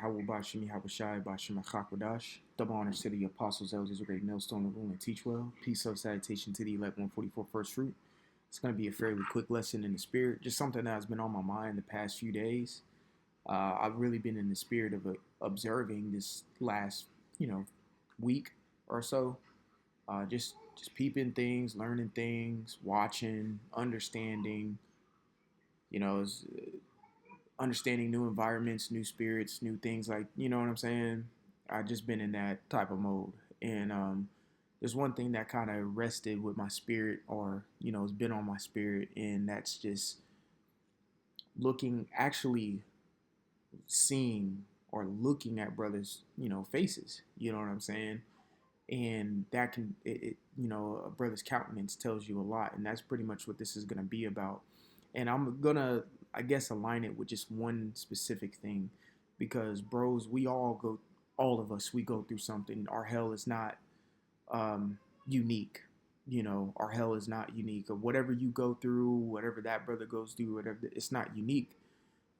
Howell Bashimi Habashai Bashima Hakwadash. Double honors to the apostles, elders, great millstone, the room, and teach well. Peace of salutation to the elect 144 first fruit. It's going to be a fairly quick lesson in the spirit, just something that has been on my mind the past few days. I've really been in the spirit of observing this last, week or so. Just peeping things, learning things, watching, understanding. You know, understanding new environments, new spirits, new things like, you know what I'm saying? I just been in that type of mode. And there's one thing that kind of rested with my spirit or, it's been on my spirit. And that's just looking, actually seeing or looking at brothers, faces. You know what I'm saying? And that a brother's countenance tells you a lot. And that's pretty much what this is going to be about. And I'm going to, I guess, align it with just one specific thing because, bros, all of us, we go through something. Our hell is not unique. Our hell is not unique. Or whatever you go through, whatever that brother goes through, whatever, it's not unique.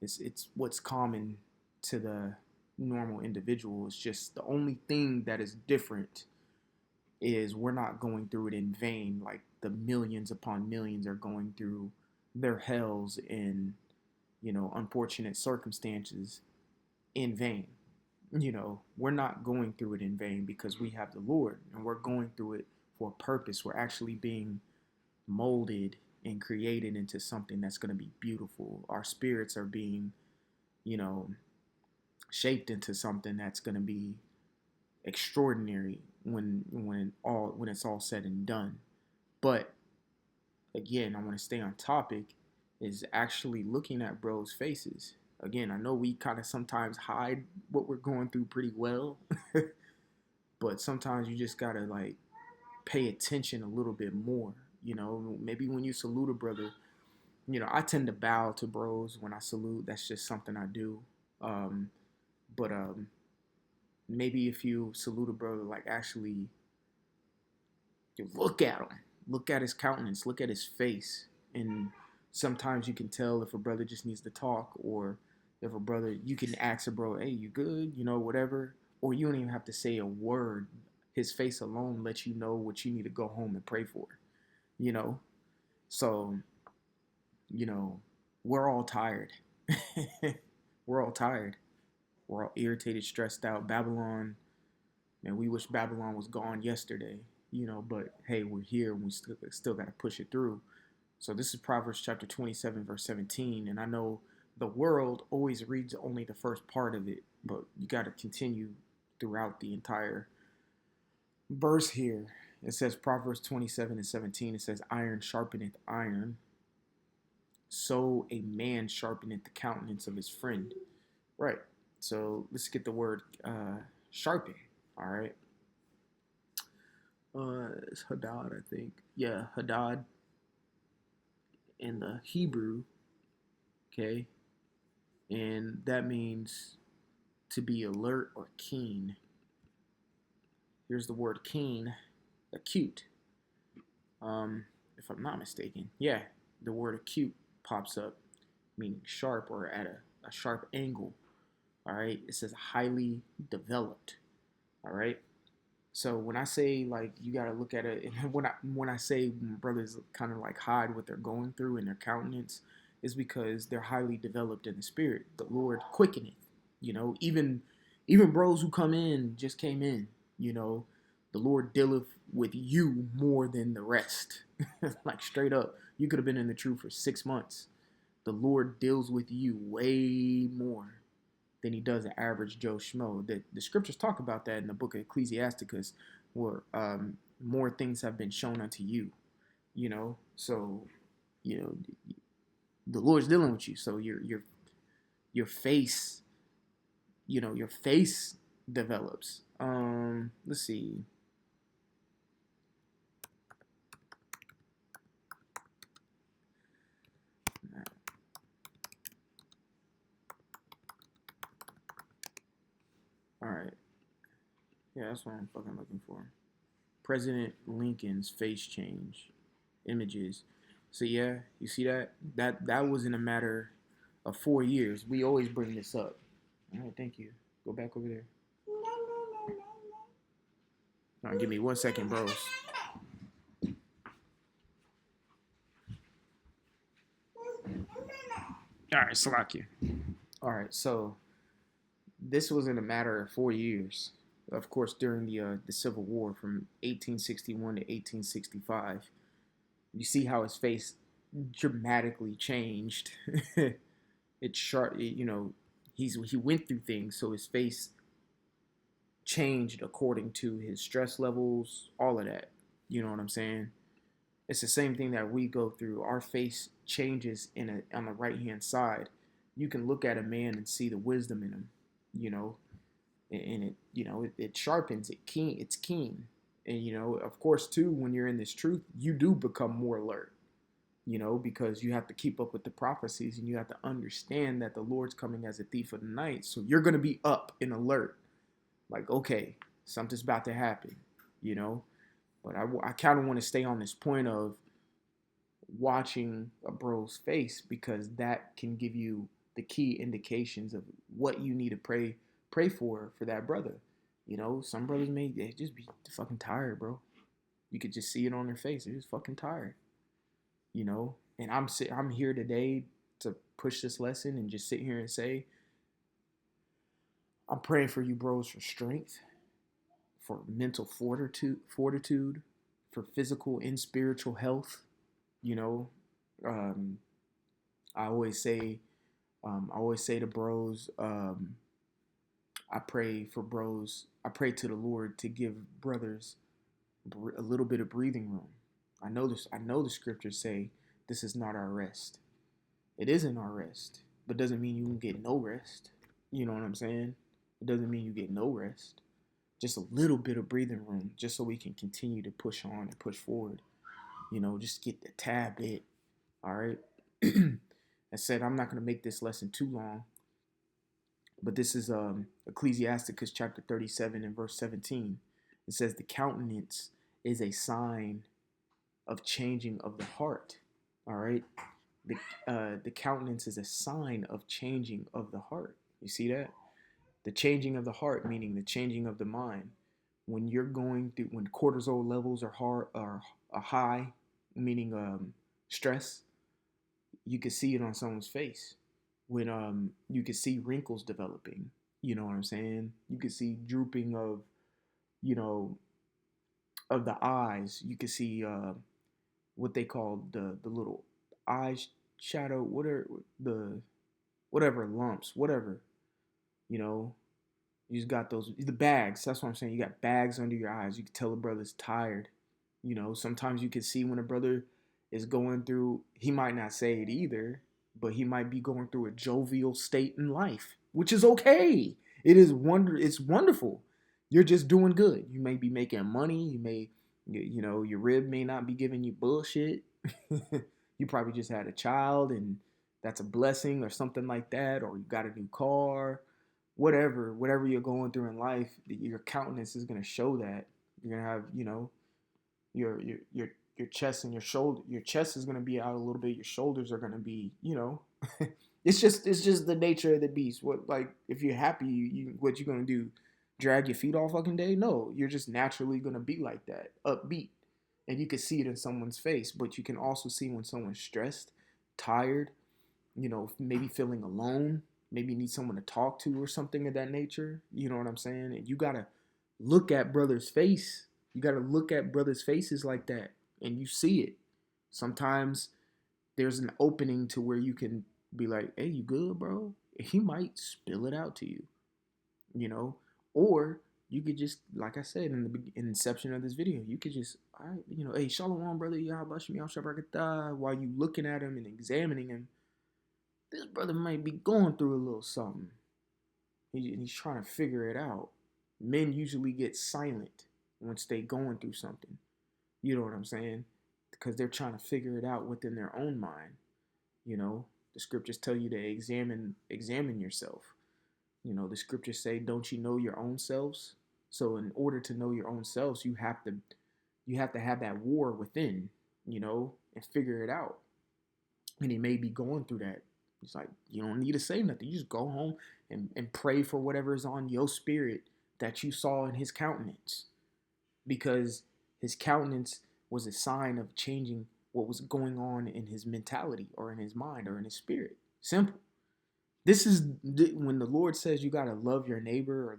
It's what's common to the normal individual. It's just the only thing that is different is we're not going through it in vain like the millions upon millions are going through their hells and unfortunate circumstances in vain. We're not going through it in vain because we have the Lord and we're going through it for a purpose. We're actually being molded and created into something that's going to be beautiful. Our spirits are being, you know, shaped into something that's going to be extraordinary when it's all said and done. But again, I want to stay on topic is actually looking at bros' faces. Again, I know we kind of sometimes hide what we're going through pretty well, but sometimes you just gotta like pay attention a little bit more. Maybe when you salute a brother, I tend to bow to bros when I salute. That's just something I do. But maybe if you salute a brother, like actually you look at him, look at his countenance, look at his face, and sometimes you can tell if a brother just needs to talk, or if a brother, you can ask a bro, hey, you good, whatever, or you don't even have to say a word. His face alone lets you know what you need to go home and pray for, you know. So, you know, we're all tired. We're all tired. We're all irritated, stressed out. Babylon, man, we wish Babylon was gone yesterday, but hey, we're here and we still got to push it through. So this is Proverbs chapter 27, verse 17. And I know the world always reads only the first part of it, but you got to continue throughout the entire verse here. It says Proverbs 27 and 17. It says, iron sharpeneth iron, so a man sharpeneth the countenance of his friend. Right. So let's get the word sharpen. All right. It's Hadad, I think. Yeah, Hadad in the Hebrew. Okay. And that means to be alert or keen. Here's the word keen, acute. If I'm not mistaken. Yeah, the word acute pops up, meaning sharp or at a sharp angle. All right. It says highly developed. All right. So when I say like you gotta look at it, and when I say brothers kind of like hide what they're going through in their countenance, is because they're highly developed in the spirit. The Lord quickeneth. Even bros who just came in. The Lord dealeth with you more than the rest. Like straight up, you could have been in the truth for 6 months. The Lord deals with you way more than he does an average Joe Schmo. The scriptures talk about that in the book of Ecclesiasticus, where more things have been shown unto you. So the Lord's dealing with you. So your face, your face develops. Let's see. All right. Yeah, that's what I'm fucking looking for. President Lincoln's face change images. So yeah, you see that? That was in a matter of 4 years. We always bring this up. All right, thank you. Go back over there. All right, give me 1 second, bros. All right, Salakia. All right, so this was in a matter of 4 years. Of course, during the Civil War from 1861 to 1865, you see how his face dramatically changed. It's sharp, he went through things, so his face changed according to his stress levels, all of that. You know what I'm saying? It's the same thing that we go through. Our face changes on the right hand side. You can look at a man and see the wisdom in him, you know, and it sharpens it keen. It's keen, and of course too, when you're in this truth, you do become more alert. Because you have to keep up with the prophecies and you have to understand that the Lord's coming as a thief of the night. So you're going to be up and alert. Like, okay, something's about to happen, you know? But I kind of want to stay on this point of watching a bro's face, because that can give you the key indications of what you need to pray for that brother. Some brothers they just be fucking tired, bro. You could just see it on their face. They're just fucking tired. And I'm here today to push this lesson and just sit here and say, I'm praying for you bros for strength, for mental fortitude, for physical and spiritual health. You know, um, I always say to bros, I pray for bros. I pray to the Lord to give brothers a little bit of breathing room. I know this. I know the scriptures say this is not our rest. It isn't our rest, but doesn't mean you can get no rest. You know what I'm saying? It doesn't mean you get no rest. Just a little bit of breathing room, just so we can continue to push on and push forward. Just get the tad bit. All right. I said I'm not going to make this lesson too long, but this is Ecclesiasticus chapter 37 and verse 17. It says the countenance is a sign of changing of the heart. All right. The countenance is a sign of changing of the heart. You see that? The changing of the heart, meaning the changing of the mind. When you're going through, when cortisol levels are high, meaning stress, you can see it on someone's face. When you can see wrinkles developing. You know what I'm saying? You can see drooping of, you know, of the eyes. You can see what they call the little eye shadow, whatever lumps, whatever. You know, you just got the bags. That's what I'm saying. You got bags under your eyes. You can tell a brother's tired. Sometimes you can see when a brother is going through, he might not say it either, but he might be going through a jovial state in life, which is okay. It's wonderful. You're just doing good. You may be making money. Your rib may not be giving you bullshit. You probably just had a child and that's a blessing or something like that, or you got a new car, whatever you're going through in life, your countenance is going to show that. You're going to have, your chest and your chest is going to be out a little bit. Your shoulders are going to be, it's just the nature of the beast. What, like, if you're happy, what you going to do? Drag your feet all fucking day? No, you're just naturally going to be like that, upbeat. And you can see it in someone's face, but you can also see when someone's stressed, tired, maybe feeling alone, maybe need someone to talk to or something of that nature. You know what I'm saying? And you got to look at brother's face. You got to look at brothers' faces like that, and you see it. Sometimes there's an opening to where you can be like, hey, you good, bro? And he might spill it out to you, or you could just, like I said in the inception of this video, you could just, all right, hey, shalom, brother, while you looking at him and examining him, this brother might be going through a little something. He's trying to figure it out. Men usually get silent once they going through something. You know what I'm saying? Because they're trying to figure it out within their own mind. The scriptures tell you to examine yourself. The scriptures say, don't you know your own selves? So in order to know your own selves, you have to have that war within, and figure it out. And he may be going through that. It's like, you don't need to say nothing. You just go home and pray for whatever is on your spirit that you saw in his countenance. Because his countenance was a sign of changing what was going on in his mentality or in his mind or in his spirit. Simple. This is when the Lord says you got to love your neighbor or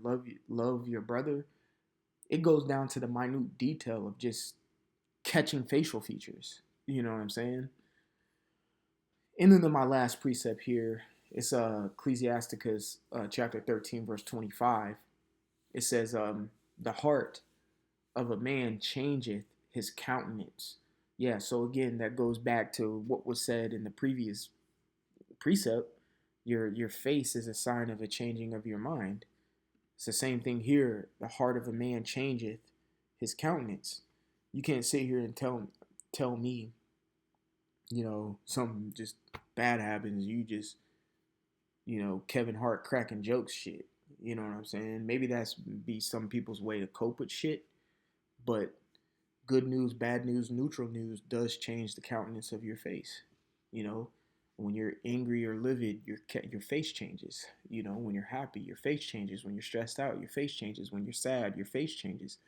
love your brother, it goes down to the minute detail of just catching facial features. You know what I'm saying? And then my last precept here, it's Ecclesiasticus chapter 13, verse 25. It says, the heart of a man changeth his countenance. Yeah, so again, that goes back to what was said in the previous precept. Your face is a sign of a changing of your mind. It's the same thing here. The heart of a man changeth his countenance. You can't sit here and tell me, something just bad happens. You just, Kevin Hart cracking jokes shit. You know what I'm saying? Maybe that's be some people's way to cope with shit, but good news, bad news, neutral news does change the countenance of your face. You know, when you're angry or livid, your face changes. When you're happy, your face changes. When you're stressed out, your face changes. When you're sad, your face changes.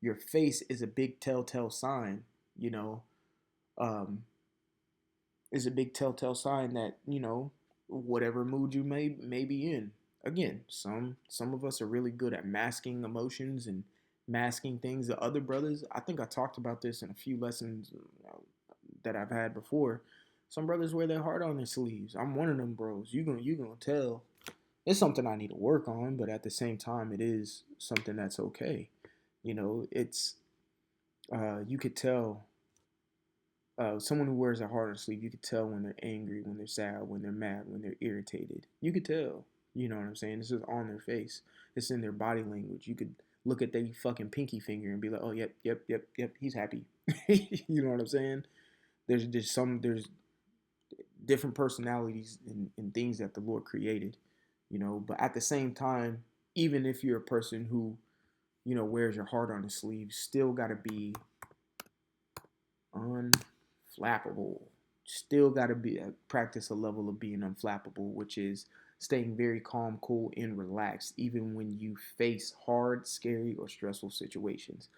Your face is a big telltale sign. You know, um, is a big telltale sign that whatever mood you may be in. Again, some of us are really good at masking emotions and masking things. The other brothers, I think I talked about this in a few lessons that I've had before. Some brothers wear their heart on their sleeves. I'm one of them bros. You gonna tell. It's something I need to work on, but at the same time, it is something that's okay. It's you could tell someone who wears their heart on their sleeve. You could tell when they're angry, when they're sad, when they're mad, when they're irritated. You could tell. You know what I'm saying? This is on their face. It's in their body language. You could look at their fucking pinky finger and be like, oh, yep, yep, yep, yep, he's happy. You know what I'm saying? There's different personalities and things that the Lord created, but at the same time, even if you're a person who, wears your heart on his sleeve, still got to be unflappable. Still got to be practice a level of being unflappable, which is staying very calm, cool, and relaxed, even when you face hard, scary, or stressful situations.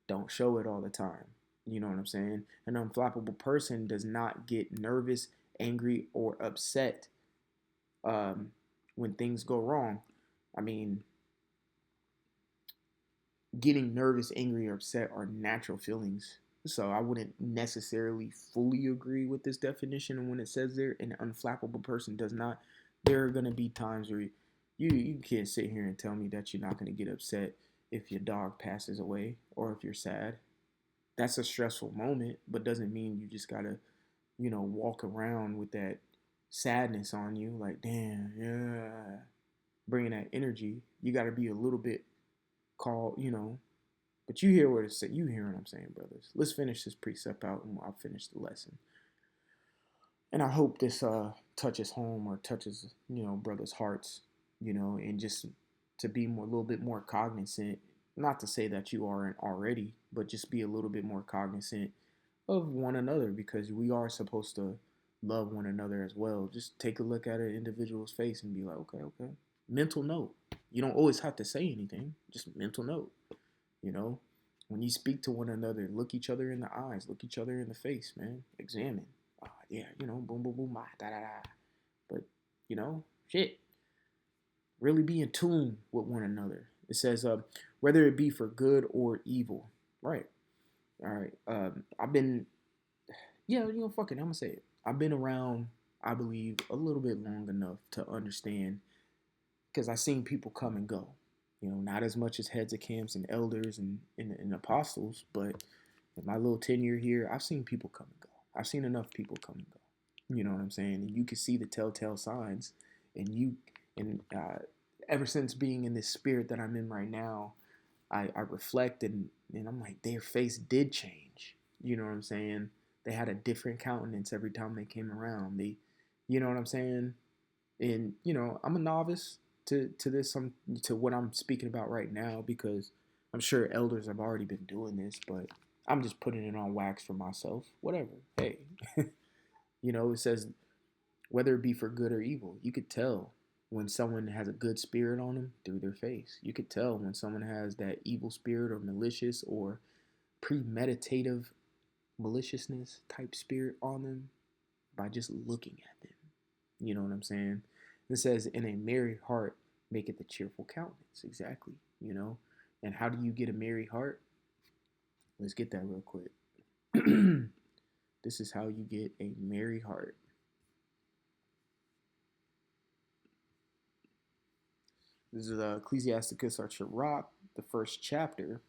Don't show it all the time. You know what I'm saying? An unflappable person does not get nervous, angry, or upset when things go wrong. I mean, getting nervous, angry, or upset are natural feelings. So I wouldn't necessarily fully agree with this definition. And when it says there, an unflappable person does not, there are going to be times where you can't sit here and tell me that you're not going to get upset if your dog passes away or if you're sad. That's a stressful moment, but doesn't mean you just got to, walk around with that sadness on you. Like, damn, yeah, bringing that energy. You got to be a little bit called, but you hear what it's saying. You hear what I'm saying, brothers. Let's finish this precept out, and I'll finish the lesson. And I hope this touches home or touches brothers' hearts, and just to be a little bit more cognizant. Not to say that you aren't already, but just be a little bit more cognizant of one another, because we are supposed to love one another as well. Just take a look at an individual's face and be like, okay, okay. Mental note. You don't always have to say anything. Just mental note. When you speak to one another, look each other in the eyes, look each other in the face, man. Examine. Yeah, boom, boom, boom, da, da, da. But, shit. Really be in tune with one another. It says, whether it be for good or evil. Right. All right. I've been, fuck it. I'm going to say it. I've been around, I believe, a little bit long enough to understand, because I've seen people come and go. Not as much as heads of camps and elders and apostles, but in my little tenure here, I've seen people come and go. I've seen enough people come and go. You know what I'm saying? And you can see the telltale signs. And ever since being in this spirit that I'm in right now, I reflect and I'm like, their face did change. You know what I'm saying? They had a different countenance every time they came around. You know what I'm saying? And I'm a novice to this, to what I'm speaking about right now, because I'm sure elders have already been doing this, but I'm just putting it on wax for myself. Whatever. Hey, it says, whether it be for good or evil. You could tell when someone has a good spirit on them through their face. You could tell when someone has that evil spirit or malicious or premeditative maliciousness type spirit on them by just looking at them. You know what I'm saying? It says, in a merry heart maketh a cheerful countenance. Exactly. You know? And how do you get a merry heart? Let's get that real quick. This is how you get a merry heart. This is Ecclesiasticus Archer the first chapter.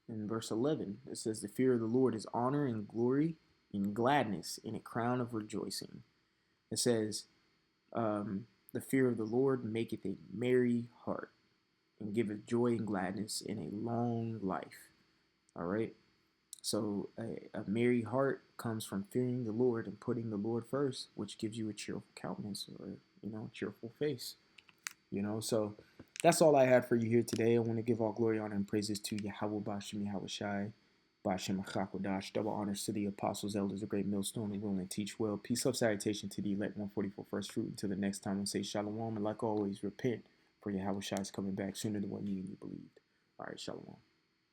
In verse 11, it says, the fear of the Lord is honor and glory and gladness and a crown of rejoicing. It says, the fear of the Lord maketh a merry heart and giveth joy and gladness in a long life. All right. So a merry heart comes from fearing the Lord and putting the Lord first, which gives you a cheerful countenance or, cheerful face. So that's all I had for you here today. I want to give all glory, honor, and praises to Yahweh Bashem Yahweh Shai. Bashem Achakodash. Double honors to the apostles, elders, the great millstone, who will and teach well. Peace, love, salutation to the elect 144 first fruit. Until the next time, we say shalom. And like always, repent, for Yahweh Shai is coming back sooner than what you believed. All right, shalom.